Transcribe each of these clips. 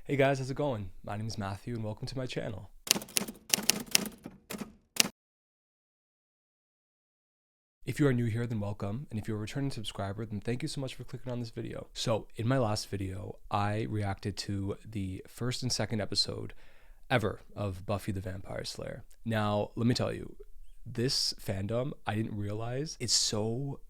Hey guys, how's it going? My name is Matthew and welcome to my channel. If you are new here, then welcome. And if you're a returning subscriber, then thank you so much for clicking on this video. So in my last video, I reacted to the first and second episode ever of Buffy the Vampire Slayer. Now, let me tell you, this fandom, I didn't realize, is so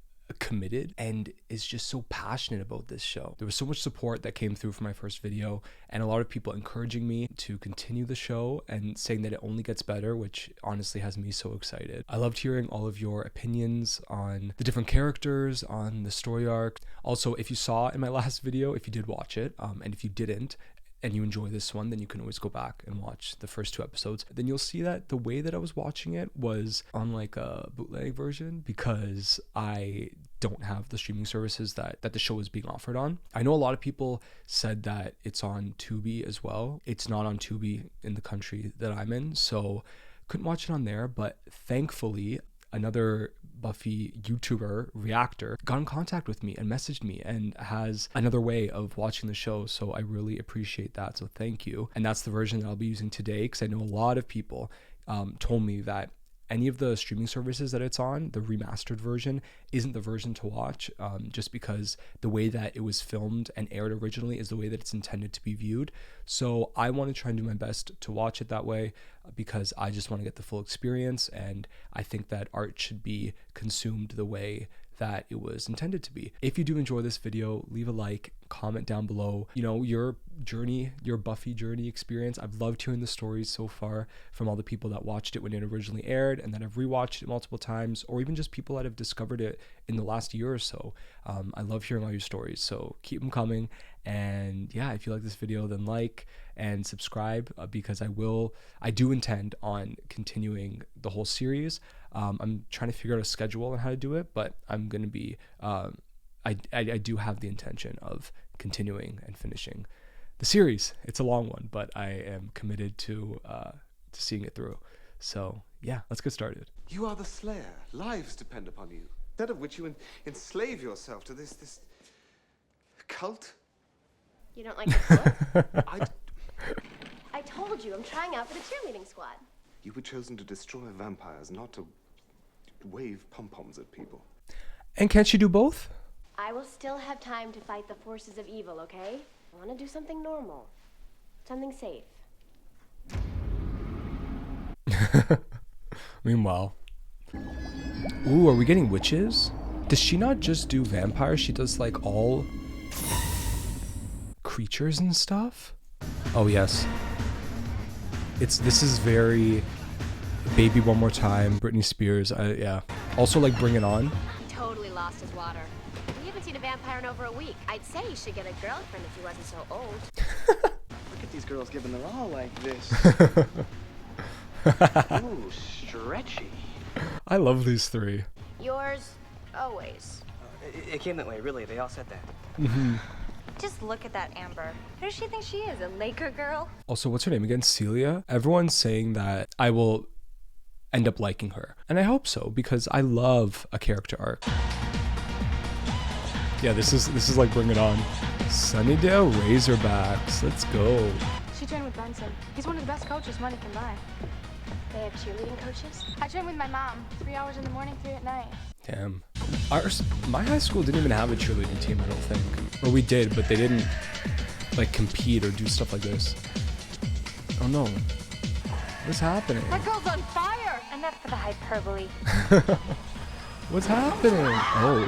committed and is just so passionate about this show. There was so much support that came through for my first video and a lot of people encouraging me to continue the show and saying that it only gets better, which honestly has me so excited. I loved hearing all of your opinions on the different characters, on the story arc. Also, if you saw in my last video, if you did watch it, and if you didn't, and you enjoy this one, then you can always go back and watch the first two episodes. Then you'll see that the way that I was watching it was on like a bootleg version because I don't have the streaming services that the show is being offered on. I know a lot of people said that it's on Tubi as well. It's not on Tubi in the country that I'm in, so couldn't watch it on there, but thankfully another Buffy YouTuber reactor got in contact with me and messaged me and has another way of watching the show, so I really appreciate that, so thank you. And that's the version that I'll be using today because I know a lot of people told me that any of the streaming services that it's on, the remastered version isn't the version to watch, just because the way that it was filmed and aired originally is the way that it's intended to be viewed. So I want to try and do my best to watch it that way because I just want to get the full experience, and I think that art should be consumed the way that it was intended to be. If you do enjoy this video, leave a like, comment down below, you know, your journey, your Buffy journey experience. I've loved hearing the stories so far from all the people that watched it when it originally aired and that have rewatched it multiple times, or even just people that have discovered it in the last year or so. I love hearing all your stories, so keep them coming. And yeah, if you like this video, then like and subscribe because I do intend on continuing the whole series. I'm trying to figure out a schedule on how to do it, but I'm going to be, I do have the intention of continuing and finishing the series. It's a long one, but I am committed to seeing it through. So yeah, let's get started. You are the Slayer. Lives depend upon you. Instead of which you enslave yourself to this cult. You don't like the look? I told you, I'm trying out for the cheerleading squad. You were chosen to destroy vampires, not to wave pom-poms at people. And can't you do both? I will still have time to fight the forces of evil, okay? I want to do something normal. Something safe. Meanwhile. Ooh, are we getting witches? Does she not just do vampires? She does like all creatures and stuff? Oh yes. This is very Baby One More Time, Britney Spears, yeah. Also like Bring It On. He totally lost his water. We haven't seen a vampire in over a week. I'd say he should get a girlfriend if he wasn't so old. Look at these girls giving their all like this. Ooh, stretchy. I love these three. Yours, always. It came that way, really. They all said that. Mm-hmm. Just look at that Amber. Who does she think she is, a Laker girl? Also, what's her name again? Celia? Everyone's saying that I will end up liking her. And I hope so, because I love a character arc. Yeah, this is like Bring It On. Sunnydale Razorbacks. Let's go. She trained with Benson. He's one of the best coaches money can buy. They have cheerleading coaches? I train with my mom. 3 hours in the morning, 3 at night. Damn. My high school didn't even have a cheerleading team, I don't think. Or we did, but they didn't like compete or do stuff like this. Oh no. What's happening? That girl's on fire! Enough for the hyperbole. What's happening? Oh.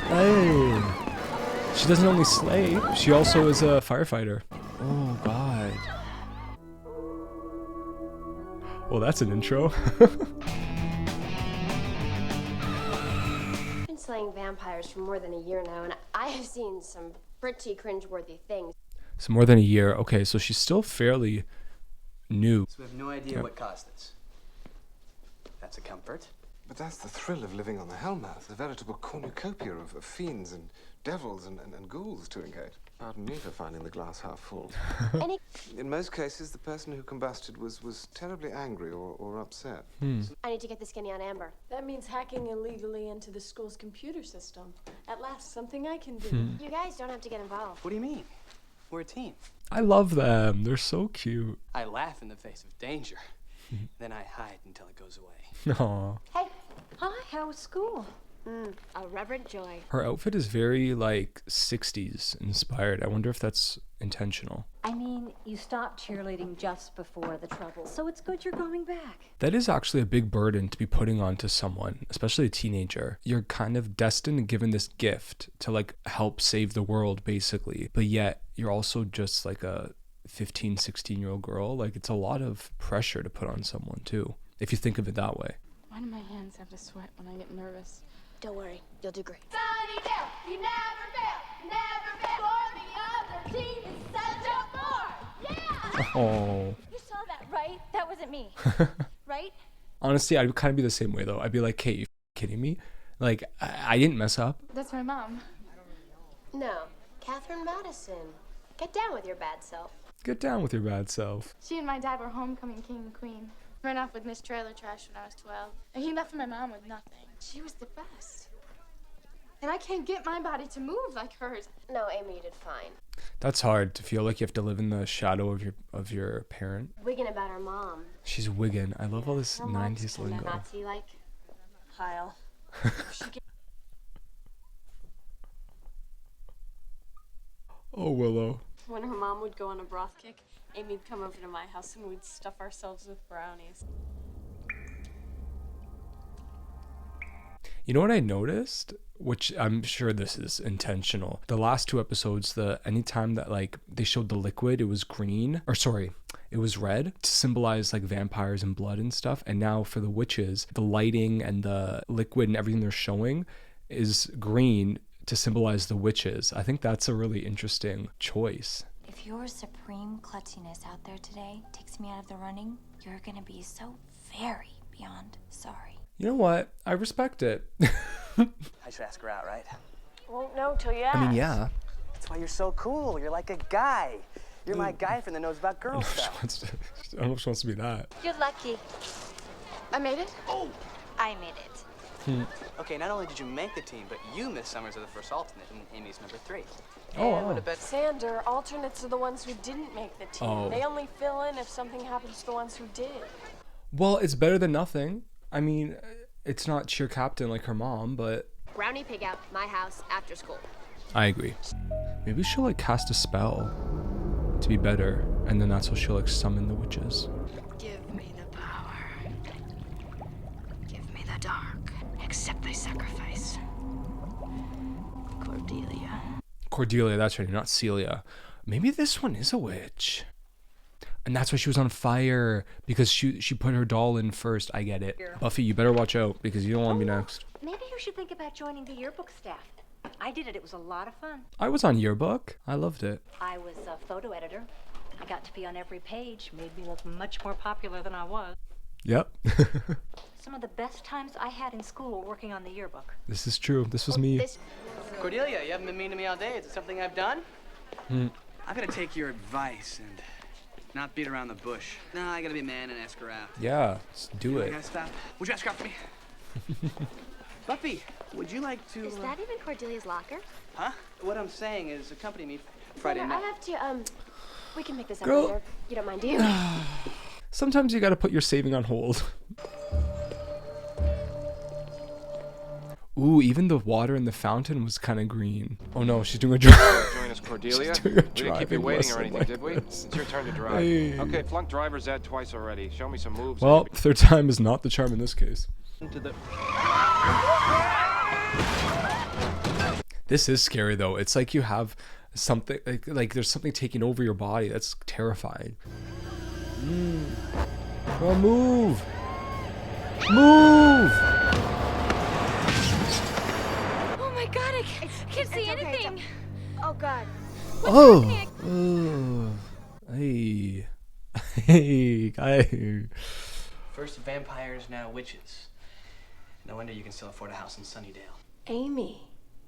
Hey. She doesn't only slay, she also is a firefighter. Oh god. Well, that's an intro. I've been slaying vampires for more than a year now, and I have seen some pretty cringeworthy things. So more than a year. Okay, so she's still fairly new. So we have no idea what caused this. That's a comfort. But that's the thrill of living on the Hellmouth, a veritable cornucopia of fiends and devils and ghouls to engage. Pardon me for finding the glass half full. In most cases, the person who combusted was terribly angry or upset. I need to get the skinny on Amber. That means hacking illegally into the school's computer system. At last, something I can do. You guys don't have to get involved. What do you mean? We're a team. I love them. They're so cute. I laugh in the face of danger. Then I hide until it goes away. Aw. Hey. Hi, how was school? A reverent joy. Her outfit is very like 60s inspired. I wonder if that's intentional. I mean, you stopped cheerleading just before the trouble, so it's good you're going back. That is actually a big burden to be putting onto someone, especially a teenager. You're kind of destined and given this gift to like help save the world basically, but yet you're also just like a 15, 16-year-old girl. Like it's a lot of pressure to put on someone too, if you think of it that way. Why do my hands have to sweat when I get nervous? Don't worry, you'll do great. Sunnydale, you never fail, never fail. For the other team is such a bore. Yeah! Oh. You saw that, right? That wasn't me. Right? Honestly, I'd kind of be the same way though. I'd be like, hey, you kidding me? Like, I didn't mess up. That's my mom. No, Catherine Madison. Get down with your bad self. Get down with your bad self. She and my dad were homecoming king and queen. Ran off with Miss Trailer Trash when I was 12. And he left my mom with nothing. She was the best. And I can't get my body to move like hers. No, Amy, you did fine. That's hard to feel like you have to live in the shadow of your parent. Wigging about her mom. She's wigging. I love all this Her mom's 90s kinda lingo. Nazi-like. Heil. Oh, Willow. When her mom would go on a broth kick, Amy'd come over to my house and we'd stuff ourselves with brownies. You know what I noticed? Which I'm sure this is intentional. The last two episodes, anytime that like they showed the liquid, it was green. Or sorry, it was red to symbolize like vampires and blood and stuff. And now for the witches, the lighting and the liquid and everything they're showing is green to symbolize the witches. I think that's a really interesting choice. If your supreme klutziness out there today takes me out of the running, you're gonna be so very beyond sorry. You know what? I respect it. I should ask her out, right? Won't know till you ask. I mean, yeah. That's why you're so cool. You're like a guy. You're my guy friend that knows about girl stuff. I don't know if she wants to be that. You're lucky. I made it? Oh! I made it. Okay, not only did you make the team, but you, Miss Summers, are the first alternate, and Amy's number 3. Oh, And wow. what about Sander, alternates are the ones who didn't make the team. Oh. They only fill in if something happens to the ones who did. Well, it's better than nothing. I mean, it's not cheer captain like her mom, but Brownie pig out, my house, after school. I agree. Maybe she'll like cast a spell to be better, and then that's how she'll like summon the witches. Give me the power. Give me the dark. Accept thy sacrifice. Cordelia. Cordelia, that's her name, not Celia. Maybe this one is a witch. And that's why she was on fire, because she put her doll in first. I get it. Buffy, you better watch out, because you don't want to be next. Maybe you should think about joining the yearbook staff. I did it. It was a lot of fun. I was on yearbook. I loved it. I was a photo editor. I got to be on every page. Made me look much more popular than I was. Yep. Some of the best times I had in school were working on the yearbook. This is true. This was me. Cordelia, you haven't been mean to me all day. Is it something I've done? I'm gonna take your advice and not beat around the bush. No, I gotta be a man and ask her out. Yeah, let's do I it. gotta stop. Would you ask her out for me? Buffy, would you like to... Is that even Cordelia's locker? Huh? What I'm saying is accompany me Friday Sander, I night. have to, we can make this up Girl. later. You don't mind, do you? Sometimes you gotta put your saving on hold. Ooh, even the water in the fountain was kind of green. Oh no, she's doing a drive. Join us, Cordelia. She's doing We a didn't keep you driving waiting or lesson anything, like did we? this. It's your turn to drive. Hey. Okay, flunk driver's ed twice already. Show me some moves. Well, third time is not the charm in this case. This is scary though. It's like you have something, like there's something taking over your body. That's terrifying. Well, move! Move! Oh my god, I can't see anything. Oh, God. Oh! Hey. Hey, guy. First vampires, now witches. No wonder you can still afford a house in Sunnydale. Amy.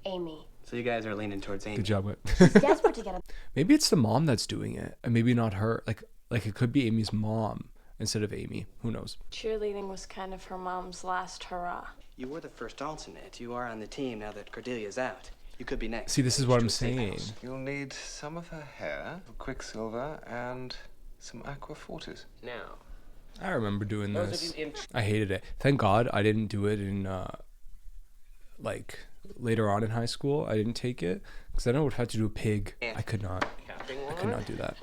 Amy. So you guys are leaning towards Amy. Good job, Whit. Desperate to get him. Maybe it's the mom that's doing it, and maybe not her. Like it could be Amy's mom instead of Amy. Who knows? Cheerleading was kind of her mom's last hurrah. You were the first alternate. You are on the team now that Cordelia's out. You could be next. See, this is what I'm saying. You'll need some of her hair, quicksilver, and some aqua fortis. Now, I remember doing this. I hated it. Thank God I didn't do it in, like, later on in high school. I didn't take it, because then I would have had to do a pig. I could not. I could not do that.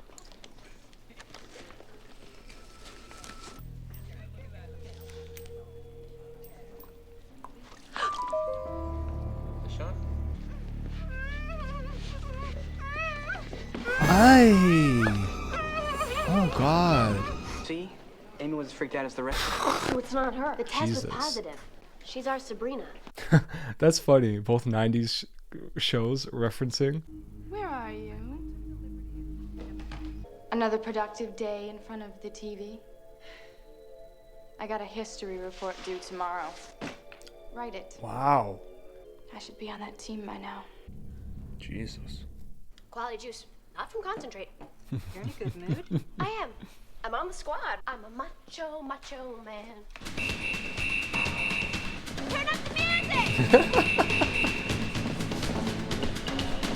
Ay! Oh God. See? Amy was as freaked out as the rest. So it's not her. The test Jesus. was positive. She's our Sabrina. That's funny. Both 90s shows referencing. Where are you? Another productive day in front of the TV. I got a history report due tomorrow. Write it. Wow. I should be on that team by now. Jesus. Quality juice, not from concentrate. You're in a good mood. I am. I'm on the squad. I'm a macho man. Turn up the music!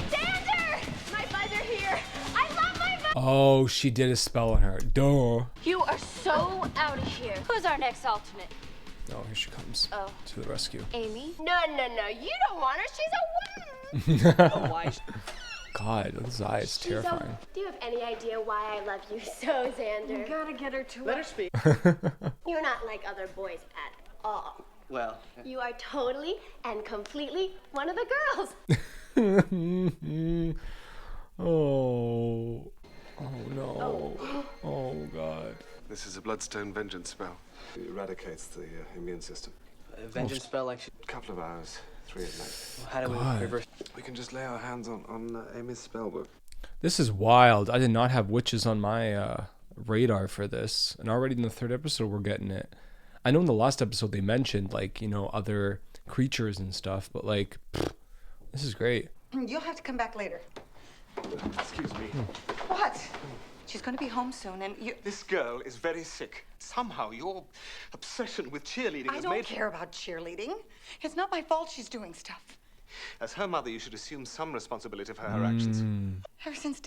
Xander! My buzzer here. I love my buzzer. Oh, she did a spell on her. Duh. You are so out of here. Who's our next alternate? Oh, here she comes. Oh. To the rescue. Amy? No. You don't want her. She's a woman. Oh, why? God, those eyes, terrifying. Do you have any idea why I love you so, Xander? You gotta get her to Let her speak. You're not like other boys at all. Well, You are totally and completely one of the girls. Oh. Oh no. Oh God. This is a bloodstone vengeance spell. It eradicates the immune system. a vengeance spell like. A couple of hours, 3 at night. How do we God. reverse? We can just lay our hands on Amy's spellbook. This is wild. I did not have witches on my radar for this. And already in the 3rd episode, we're getting it. I know in the last episode they mentioned, like, you know, other creatures and stuff. But, like, this is great. You'll have to come back later. Excuse me. What? She's going to be home soon, and you... This girl is very sick. Somehow your obsession with cheerleading I has don't made... care about cheerleading. It's not my fault she's doing stuff. As her mother, you should assume some responsibility for her actions. Ever since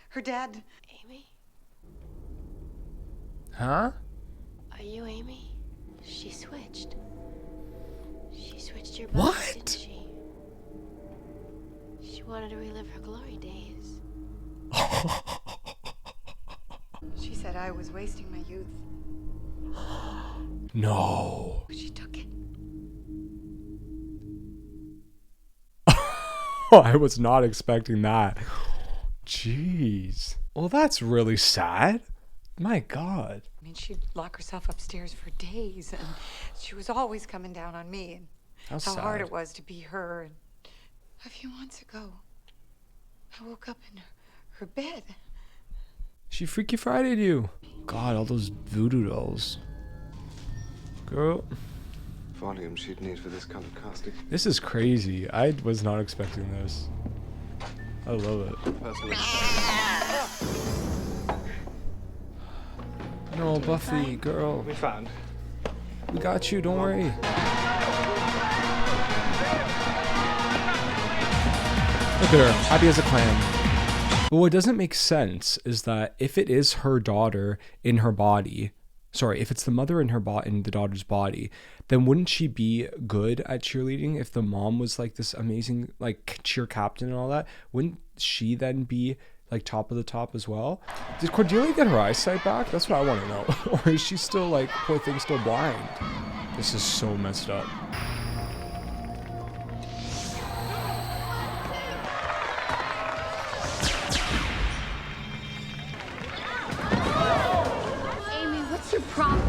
her dad... Amy? Huh? Are you Amy? She switched. She switched your body, What? didn't she? She wanted to relive her glory days. She said I was wasting my youth. No. But she took it. I was not expecting that. Jeez. Well, that's really sad. My God. I mean, she'd lock herself upstairs for days, and she was always coming down on me, and How hard sad. it was to be her. And a few months ago, I woke up in her bed. She Freaky Friday'd you. God, all those voodoo dolls. Girl. Volume she'd need for this kind of casting. This is crazy. I was not expecting this. I love it. Personally. No, Buffy, girl. We found. We got you, don't worry. Look at her, happy as a clam. But what doesn't make sense is that if it is her daughter in her body, sorry, if it's the mother in her in the daughter's body, then wouldn't she be good at cheerleading if the mom was like this amazing like cheer captain and all that? Wouldn't she then be like top of the top as well? Did Cordelia get her eyesight back? That's what I want to know. Or is she still like, poor thing, still blind? This is so messed up. Amy, what's your problem?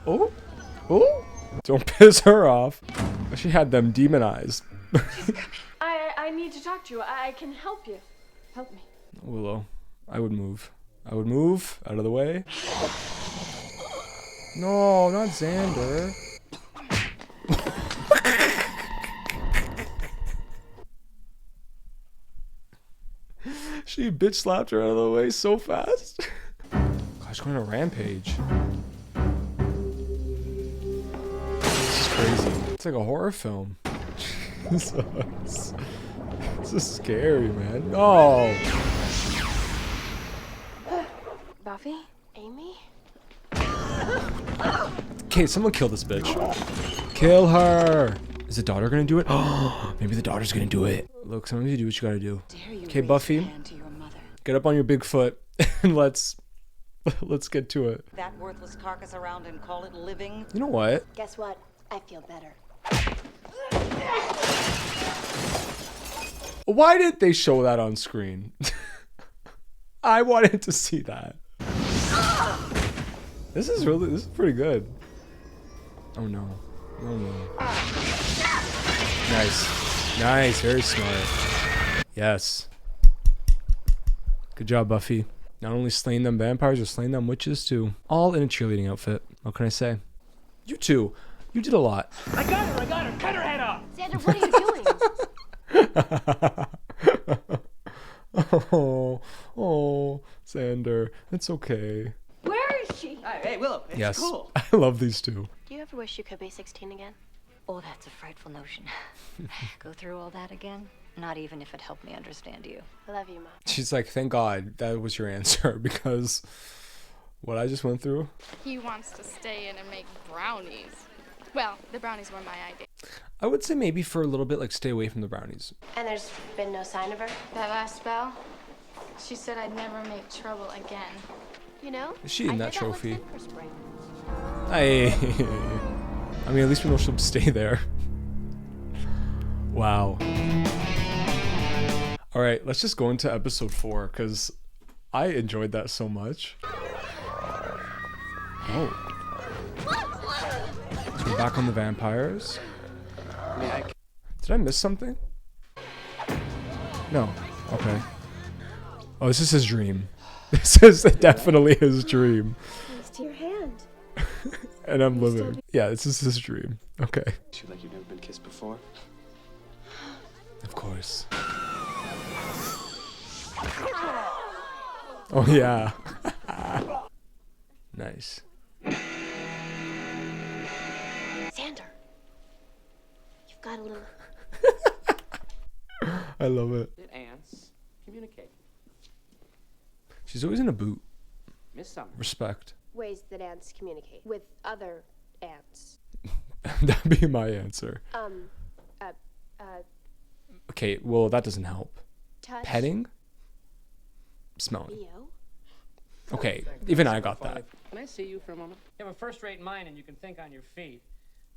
Oh, oh! Don't piss her off. She had them demonized. I need to talk to you. I can help you. Help me. Willow, I would move. I would move out of the way. No, not Xander. She bitch slapped her out of the way so fast. Gosh, going on a rampage. This is crazy. It's like a horror film. Jesus. This is scary, man. Oh. Buffy? Amy? Okay, someone kill this bitch. Kill her. Is the daughter gonna do it? Oh, maybe the daughter's gonna do it. Look, sometimes you do what you gotta do. Okay, Buffy, get up on your big foot and let's get to it. That worthless carcass around and call it living. You know what? Guess what? I feel better. Why didn't they show that on screen? I wanted to see that. This is pretty good. Oh no. Oh no. Nice. Nice, very smart. Yes. Good job, Buffy. Not only slaying them vampires, you're slaying them witches too. All in a cheerleading outfit. What can I say? You two. You did a lot. I got her! Cut her head off! Xander, what are you doing? Oh, Xander. It's okay. Where is she? Hey, Willow, it's Yes. cool. I love these two. Do you ever wish you could be 16 again? Oh, that's a frightful notion. Go through all that again? Not even if it helped me understand you. I love you, Mom. She's like, thank God that was your answer because what I just went through. He wants to stay in and make brownies. Well, the brownies were my idea. I would say maybe for a little bit, like stay away from the brownies. And there's been no sign of her? That last spell, she said I'd never make trouble again. You know? Is she in that hear trophy? one's good for spring. Hey. I mean, at least we know she'll stay there. Wow. All right, let's just go into episode 4 because I enjoyed that so much. Oh. So we're back on the vampires. Did I miss something? No. Okay. Oh, this is his dream. This is definitely his dream. Thanks to your hand. And I'm living. Yeah, this is his dream. Okay. You like you've never been kissed before? Of course. Oh yeah. Nice. Xander. You've got a little... I love it. Ants communicate. She's always in a boot. Miss Summer. Respect. ways that ants communicate with other ants. That'd be my answer. Uh, Okay, well, that doesn't help. touch. Petting? Smelling. Theo? Okay, even I got that. Can I see you for a moment? You have a first-rate mind and you can think on your feet.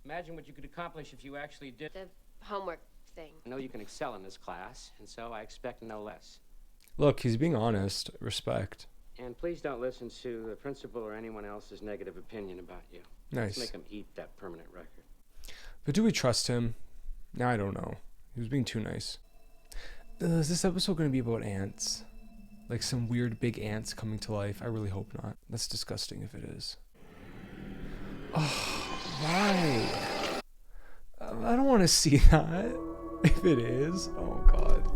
Imagine what you could accomplish if you actually did. The homework thing. I know you can excel in this class, and so I expect no less. Look, he's being honest. Respect. And please don't listen to the principal or anyone else's negative opinion about you. Nice. Let's make him eat that permanent record. But do we trust him? Now I don't know. He was being too nice. Is this episode going to be about ants? Like some weird big ants coming to life? I really hope not. That's disgusting if it is. Oh, right. I don't want to see that. If it is, oh God.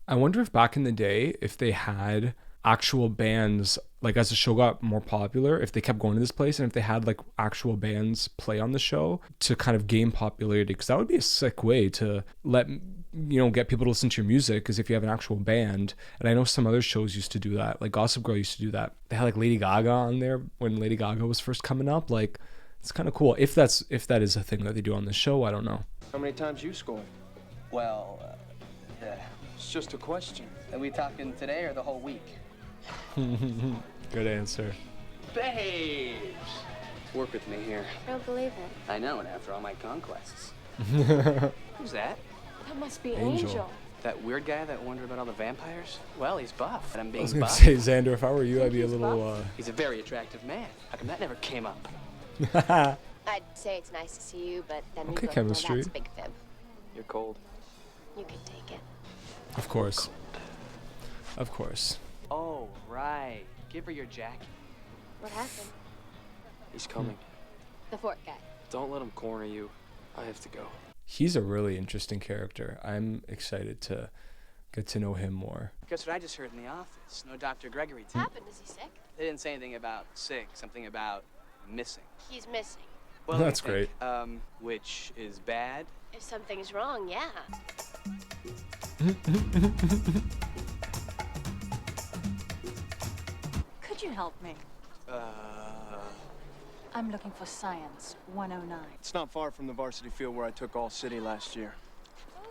I wonder if back in the day, if they had actual bands, like as the show got more popular, if they kept going to this place and if they had like actual bands play on the show to kind of gain popularity, because that would be a sick way to let, you know, get people to listen to your music, is if you have an actual band. And I know some other shows used to do that, like Gossip Girl used to do that. They had like Lady Gaga on there when Lady Gaga was first coming up. Like, it's kind of cool. If that is a thing that they do on the show, I don't know. How many times you scored? Well, It's just a question. are we talking today or the whole week? Good answer. Babes! Work with me here. I don't believe it. I know, and after all my conquests. Who's that? That must be Angel. Angel. That weird guy that wondered about all the vampires? Well, he's buff, and I'm I being was gonna buff. say, Xander, if I were you, I'd be a little, He's a very attractive man. How come that never came up? I'd say it's nice to see you, but then Okay, we both chemistry. know that's a big fib. You're cold. You can take it. Of course. Of course. Oh, right. Give her your jacket. What happened? He's coming. The fort guy. Don't let him corner you. I have to go. He's a really interesting character. I'm excited to get to know him more. Guess what I just heard in the office? No Dr. Gregory. What's happened? Is he sick? They didn't say anything about sick, something about missing. He's missing. Well, That's let me think. Which is bad? If something's wrong, yeah. Could you help me? I'm looking for Science 109. It's not far from the varsity field where I took all city last year.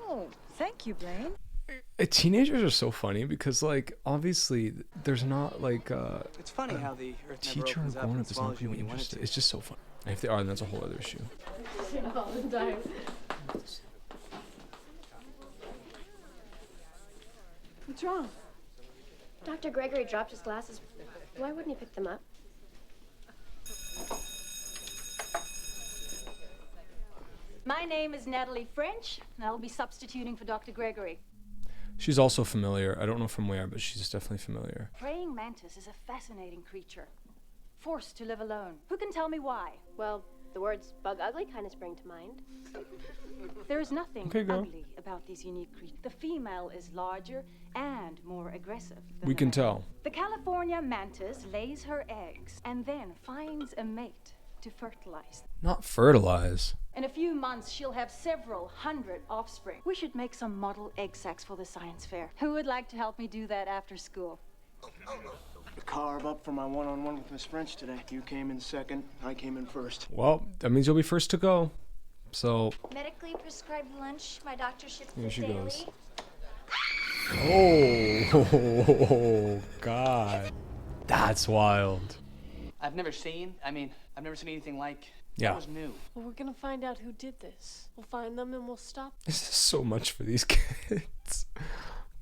Oh, thank you, Blaine. Teenagers are so funny because, like, obviously there's not like It's funny how the earth never teacher or opens up grown and up is not swallows you being when you want it interested. to. It's just so fun. And if they are, then that's a whole other issue. All the time. What's wrong? Dr. Gregory dropped his glasses. Why wouldn't he pick them up? My name is Natalie French, and I'll be substituting for Dr. Gregory. She's also familiar. I don't know from where, but she's definitely familiar. Praying mantis is a fascinating creature, forced to live alone. Who can tell me why? Well, the words bug ugly kind of spring to mind. There is nothing Okay, girl. ugly about these unique creatures. The female is larger and more aggressive than We the can male. tell. The California mantis lays her eggs and then finds a mate to fertilize. Not fertilize. In a few months, she'll have several hundred offspring. We should make some model egg sacs for the science fair. Who would like to help me do that after school? Carve up for my one-on-one with Miss French today. You came in second, I came in first. Well, that means you'll be first to go. So, Medically prescribed lunch. My doctor ships here this she daily. goes. Oh, God. That's wild. I've never seen anything like Yeah. that was new. Well, we're gonna find out who did this. We'll find them and we'll stop. This is so much for these kids.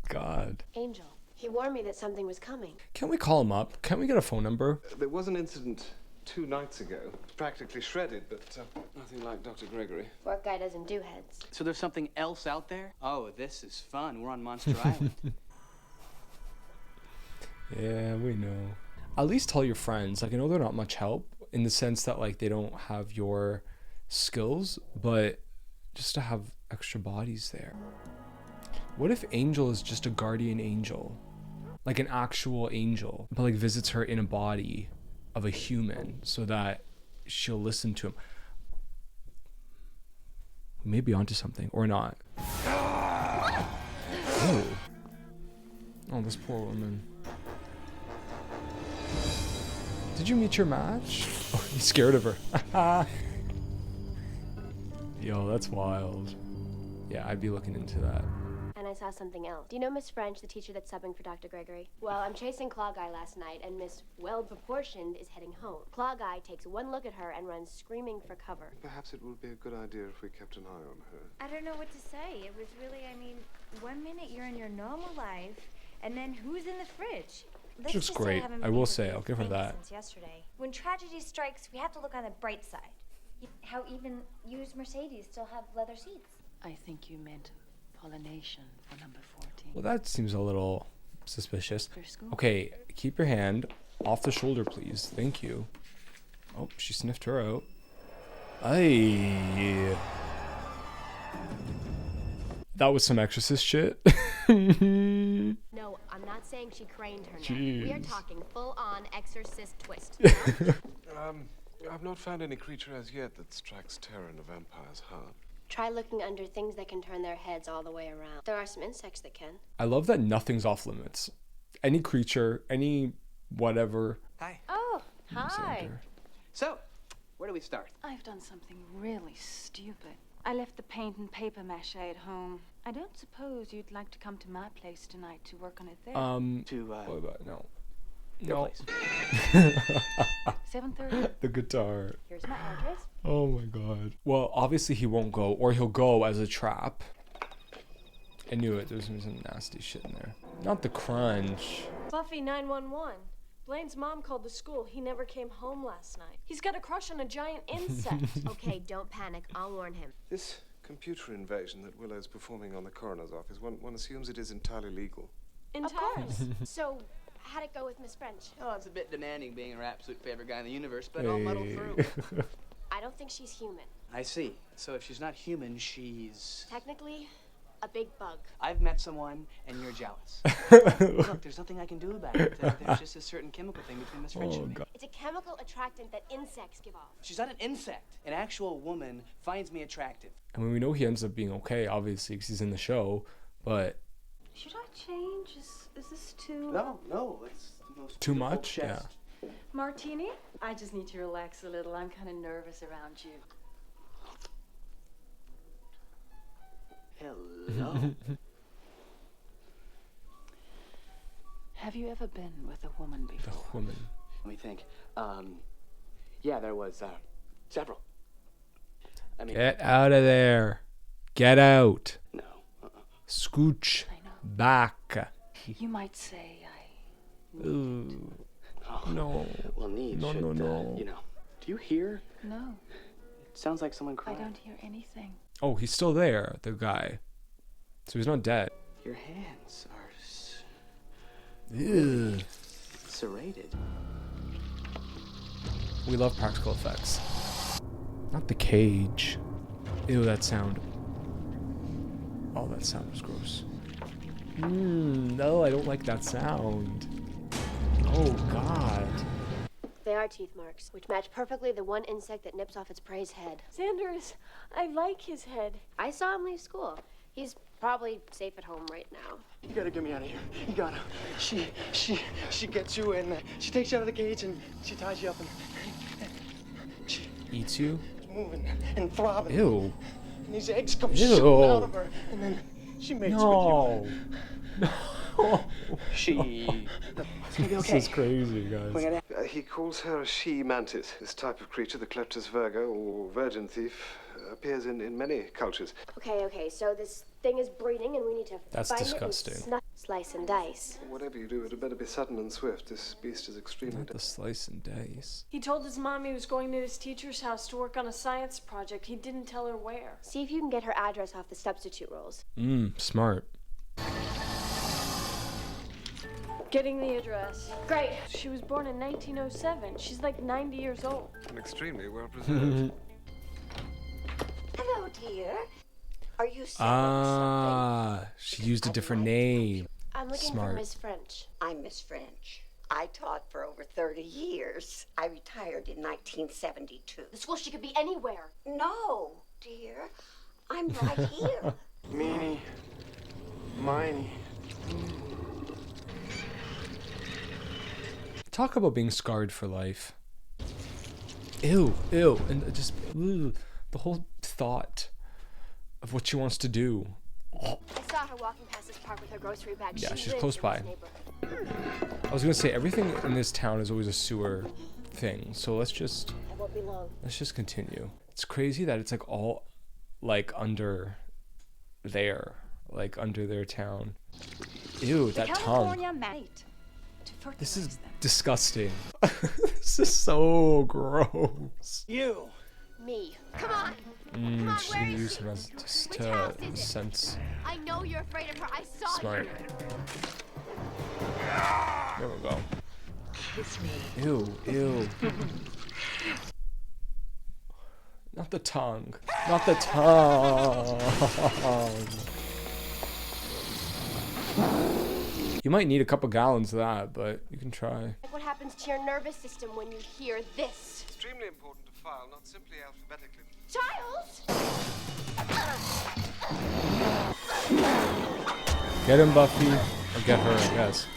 God. Angel. He warned me that something was coming. Can we call him up? Can we get a phone number? There was an incident 2 nights ago. Practically shredded, but nothing like Dr. Gregory. Work guy doesn't do heads. So there's something else out there? Oh, this is fun. We're on Monster Island. Yeah, we know. At least tell your friends. Like, I know they're not much help in the sense that, like, they don't have your skills, but just to have extra bodies there. What if Angel is just a guardian angel? Like an actual angel, but like visits her in a body of a human so that she'll listen to him. We may be onto something, or not. Oh. Oh, this poor woman. Did you meet your match? Oh, he's scared of her. Yo, that's wild. Yeah, I'd be looking into that. And I saw something else. Do you know Miss French, the teacher that's subbing for Dr. Gregory? Well, I'm chasing Claw Guy last night, and Miss Well-Proportioned is heading home. Claw Guy takes one look at her and runs screaming for cover. Perhaps it would be a good idea if we kept an eye on her. I don't know what to say. It was really, I mean, 1 minute you're in your normal life, and then who's in the fridge? Which looks great. I will say, I'll give her that. Since yesterday. When tragedy strikes, we have to look on the bright side. How even used Mercedes still have leather seats. I think you meant pollination for number 14. Well, that seems a little suspicious. For school? Okay, keep your hand off the shoulder, please. Thank you. Oh, she sniffed her out. Aye. That was some Exorcist shit. No, I'm not saying she craned her neck. We are Jeez. talking full-on exorcist twist. I've not found any creature as yet that strikes terror in a vampire's heart. Try looking under things that can turn their heads all the way around. There are some insects that can. I love that nothing's off limits. Any creature, any whatever. Hi. Oh, hi. So, where do we start? I've done something really stupid. I left the paint and paper mache at home. I don't suppose you'd like to come to my place tonight to work on it there. What about, no. Your No. place. 7:30. The guitar. Here's my address. Oh my god. Well, obviously he won't go, or he'll go as a trap. I knew it. There's some nasty shit in there. Not the crunch. Buffy 911. Blaine's mom called the school. He never came home last night. He's got a crush on a giant insect. Okay, don't panic. I'll warn him. This computer invasion that Willow's performing on the coroner's office, one assumes it is entirely legal. Entirely. So, how'd it go with Miss French? Oh, it's a bit demanding being her absolute favorite guy in the universe, but I'll muddle through. I don't think she's human. I see. So if she's not human, she's... Technically, a big bug. I've met someone, and you're jealous. Look, there's nothing I can do about it. There's just a certain chemical thing between Miss French and me. It's a chemical attractant that insects give off. She's not an insect. An actual woman finds me attractive. I mean, we know he ends up being okay, obviously, because he's in the show, but... Should I change? Is this too... No, it's the most too much? chest. Yeah. Martini? I just need to relax a little. I'm kind of nervous around you. Hello. Have you ever been with a woman before? The woman. Let me think. Yeah, there was several. I mean, Get out of there. Get out. No. Scooch back. You might say I... Ooh. Oh. No. Well, Neve No, should, no, no. do you hear? No. It sounds like someone I crying. don't hear anything. Oh, he's still there, the guy. So he's not dead. Your hands are Ew. serrated. We love practical effects. Not the cage. Ew, that sound. Oh, that sound was gross. No, I don't like that sound. Oh, God. They are teeth marks, which match perfectly the one insect that nips off its prey's head. Sanders, I like his head. I saw him leave school. He's probably safe at home right now. You gotta get me out of here. You gotta. She gets you in. She takes you out of the cage and she ties you up and she Eats you? moving and throbbing. Ew. And these eggs come Ew. shooting out of her, and then she mates with you. No. She. It's gonna be okay. This is crazy, guys. He calls her a she-mantis. This type of creature, the Kleptus virgo, or virgin thief, appears in many cultures. Okay, so this thing is breeding and we need to That's find disgusting. it and slice and dice. Whatever you do, it had better be sudden and swift. This beast is extremely... Not the slice and dice. He told his mom he was going to his teacher's house to work on a science project. He didn't tell her where. See if you can get her address off the substitute rolls. Smart. Getting the address. Great. She was born in 1907. She's like 90 years old. And extremely well preserved. Hello, dear. Are you selling something? She used a different name. I'm looking Smart. for Miss French. I'm Miss French. I taught for over 30 years. I retired in 1972. The school she could be anywhere. No, dear. I'm right here. Meanie. Miney. Talk about being scarred for life. Ew. And just the whole thought of what she wants to do. I saw her walking past this park with her grocery bag. Yeah, She she's lives close in by. this neighborhood. I was gonna say everything in this town is always a sewer thing. So let's just I won't be long. continue. It's crazy that it's like all like under there, like under their town. Ew, that tongue. This is disgusting. This is so gross. You. Me. Come on. Come on, She's where gonna is use she? him as Which house is it? sense. I know you're afraid of her. I saw Smart. you. There we go. Kiss me. Ew. Not the tongue. Not the tongue. You might need a couple gallons of that, but you can try. Like what happens to your nervous system when you hear this? Extremely important to file, not simply alphabetically. Giles! Get him, Buffy. Or get her, I guess.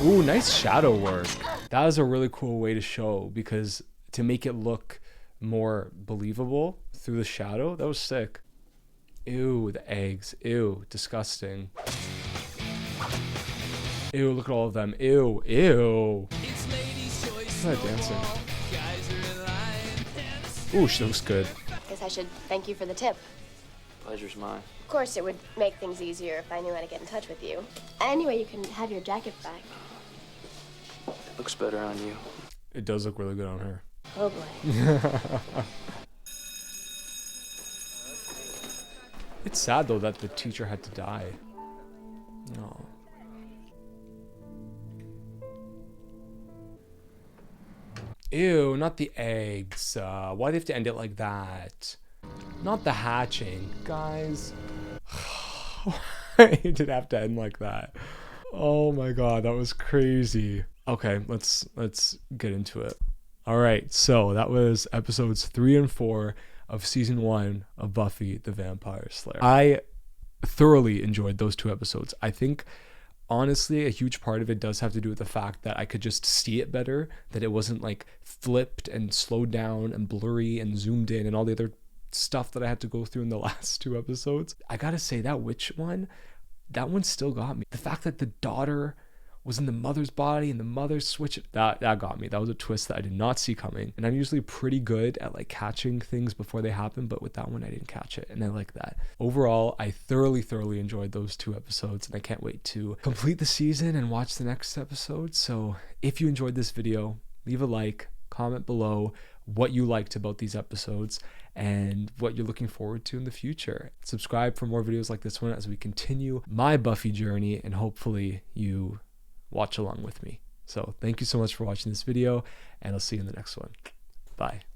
Ooh, nice shadow work. That was a really cool way to show, because to make it look more believable through the shadow, that was sick. Ew, the eggs. Ew, disgusting. Ew, look at all of them. Ew. Look at that dancing. Ooh, she looks good. Guess I should thank you for the tip. Pleasure's mine. Of course, it would make things easier if I knew how to get in touch with you. Anyway, you can have your jacket back. It looks better on you. It does look really good on her. Oh boy. It's sad though that the teacher had to die. No. Ew, not the eggs. Why do they have to end it like that? Not the hatching, guys. Why did it have to end like that? Oh my god, that was crazy. Okay, let's get into it. All right, so that was episodes 3 and 4 of season 1 of Buffy the Vampire Slayer. I thoroughly enjoyed those 2 episodes. I think honestly a huge part of it does have to do with the fact that I could just see it better, that it wasn't like flipped and slowed down and blurry and zoomed in and all the other stuff that I had to go through in the last 2 episodes. I gotta say that witch one, that one still got me. The fact that the daughter was in the mother's body and the mother switched, that got me. That was a twist that I did not see coming. And I'm usually pretty good at like catching things before they happen, but with that one I didn't catch it, and I like that. Overall, I thoroughly enjoyed those 2 episodes, and I can't wait to complete the season and watch the next episode. So if you enjoyed this video, leave a like, comment below what you liked about these episodes and what you're looking forward to in the future. Subscribe for more videos like this one as we continue my Buffy journey, and hopefully you watch along with me. So thank you so much for watching this video, and I'll see you in the next one. Bye.